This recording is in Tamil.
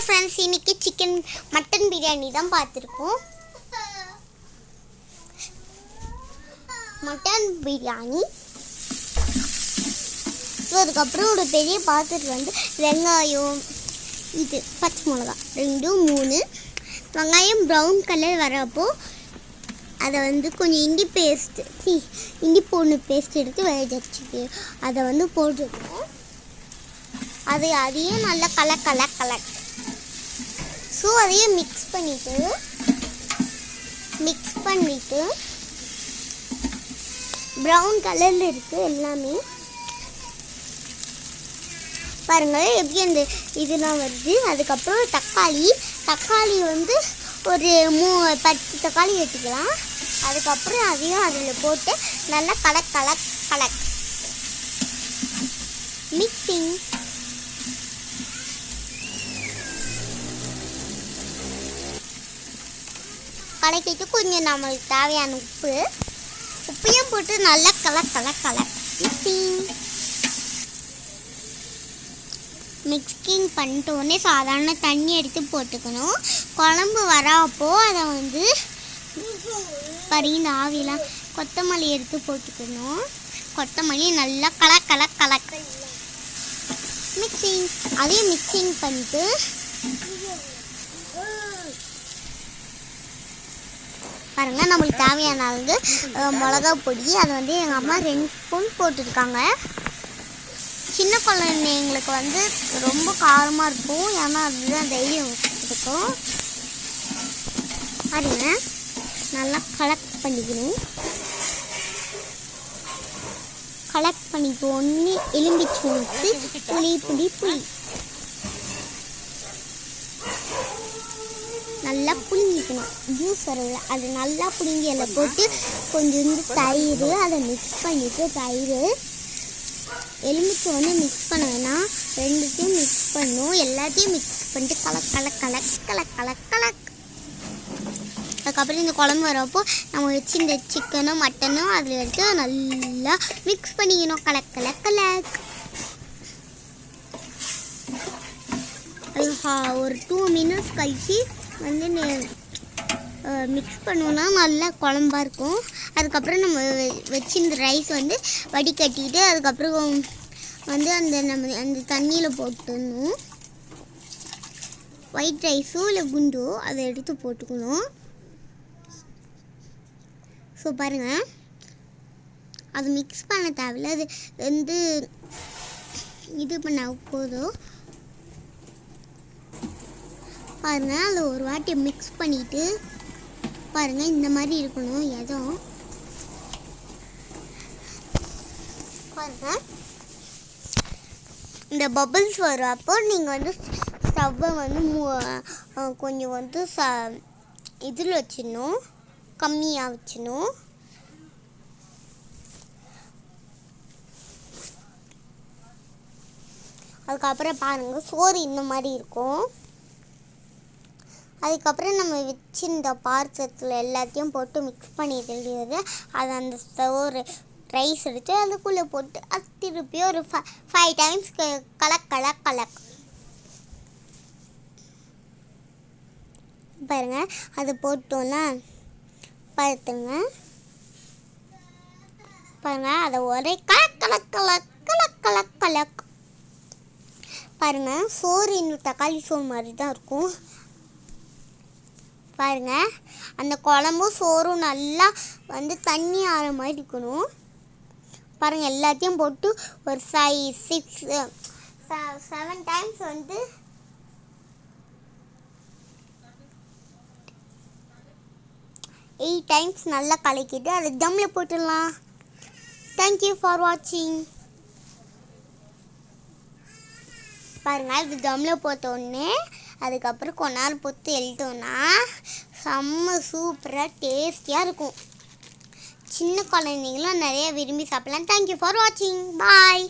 ஃப்ரெண்ட்ஸ், இன்னைக்கு சிக்கன் மட்டன் பிரியாணி தான் பார்த்துருக்கோம். மட்டன் பிரியாணி. ஸோ அதுக்கப்புறம் ஒரு பெரிய பாத்திரத்தில் வந்து வெங்காயம், இது பச்சை மிளகா 2 3 வெங்காயம் ப்ரௌன் கலர் வரப்போ அதை வந்து கொஞ்சம் இஞ்சி பூண்டு பேஸ்ட் எடுத்து வேக வச்சுட்டு அதை வந்து போட்டுருக்கோம். அதையும் நல்லா கலக். ஸோ அதையும் மிக்ஸ் பண்ணிவிட்டு ப்ரௌன் கலரில் இருக்குது எல்லாமே. பாருங்கள் எப்படி அந்த இதெல்லாம் வருது. அதுக்கப்புறம் தக்காளி வந்து ஒரு 10 தக்காளி எடுத்துக்கலாம். அதுக்கப்புறம் அதையும் அதில் போட்டு நல்லா கலக் மிக்சிங். கலக்கிட்டு கொஞ்சம் நம்மளுக்கு தேவையான உப்பையும் போட்டு நல்லா கலக் மிக்சிங் பண்ணிட்டு உடனே சாதாரண தண்ணி எடுத்து போட்டுக்கணும். குழம்பு வரப்போ அதை வந்து இந்த ஆவிலாம் கொத்தமல்லி எடுத்து போட்டுக்கணும். கொத்தமல்லி நல்லா கலக் மிக்சிங். அதையும் மிக்சிங் பண்ணிட்டு பாருங்க, நம்மளுக்கு தேவையான அளவு மிளகா பொடி அதை வந்து எங்கள் அம்மா 2 ஸ்பூன் போட்டுருக்காங்க. சின்ன குழந்தைங்களுக்கு வந்து ரொம்ப காரமாக இருக்கும், ஏன்னா அதுதான் தைரியம் இருக்கும். பாருங்க, நல்லா கலெக்ட் பண்ணிட்டு ஒன்று எலும்பிச்சு ஊற்றி புளி நல்லா புளிஞ்சிக்கணும். ஜூஸ் வரல, அது நல்லா புளிஞ்சி எல்லாம் போட்டு கொஞ்சம் தயிர் அதை மிக்ஸ் பண்ணிவிட்டு எலுமிச்சை வந்து மிக்ஸ் பண்ண வேணாம், ரெண்டுத்தையும் மிக்ஸ் பண்ணணும். எல்லாத்தையும் மிக்ஸ் பண்ணிட்டு கலக். அதுக்கப்புறம் இந்த குழம்பு வரப்போ நம்ம வச்சு இந்த சிக்கனும் மட்டனும் அதில் எடுத்து நல்லா மிக்ஸ் பண்ணிக்கணும். கலக். ஒரு 2 மினிட்ஸ் கழிச்சு வந்து மிக்ஸ் பண்ணோன்னா நல்லா குழம்பா இருக்கும். அதுக்கப்புறம் நம்ம வச்சு இந்த ரைஸ் வந்து வடிகட்டிட்டு அதுக்கப்புறம் வந்து அந்த தண்ணியில் போட்டுடணும். ஒயிட் ரைஸோ இல்லை குண்டோ அதை எடுத்து போட்டுக்கணும். ஸோ பாருங்கள், அது மிக்ஸ் பண்ண தேவையில்ல, அது வந்து இது பண்ண போதும். பாருங்கள், அதை ஒரு வாட்டி மிக்ஸ் பண்ணிவிட்டு பாருங்கள், இந்த மாதிரி இருக்கணும். பாருங்கள், இந்த பபிள்ஸ் வரப்போ நீங்கள் வந்து ஸ்டவ்வை வந்து கொஞ்சம் வந்து இதில் வச்சிடணும், கம்மியாக வச்சிடணும். அதுக்கப்புறம் பாருங்கள், சோறு இந்த மாதிரி இருக்கும். அதுக்கப்புறம் நம்ம வச்சு இந்த பாத்திரத்தில் எல்லாத்தையும் போட்டு மிக்ஸ் பண்ணிட்டு அதை அந்த சோறு ரைஸ் எடுத்து அதுக்குள்ளே போட்டு அது திருப்பி ஒரு 5 டைம்ஸ் கலக். பாருங்க, அது போட்டோன்னா பார்த்துங்க. பாருங்க, அதை ஒரே கலக். பாருங்க, சோறு இன்னும் தக்காளி சோறு மாதிரி தான் இருக்கும். பாருங்க, அந்த குழம்பும் சோறும் நல்லா வந்து தண்ணி ஆற மாதிரி இருக்கணும். பாருங்க, எல்லாத்தையும் போட்டு ஒரு 5 6 7 டைம்ஸ் வந்து 8 டைம்ஸ் நல்லா கலக்கிட்டு அதை தம்மில் போட்டுடலாம். தேங்க்யூ ஃபார் வாட்சிங். பாருங்க, இது தம்மில் போட்டோடனே அதுக்கப்புறம் கொஞ்ச நேரம் பொத்து எழுத்தோன்னா செம்ம சூப்பராக டேஸ்டியாக இருக்கும். சின்ன குழந்தைங்களும் நிறைய விரும்பி சாப்பிடலாம். தேங்க்யூ ஃபார் வாட்சிங். பாய்.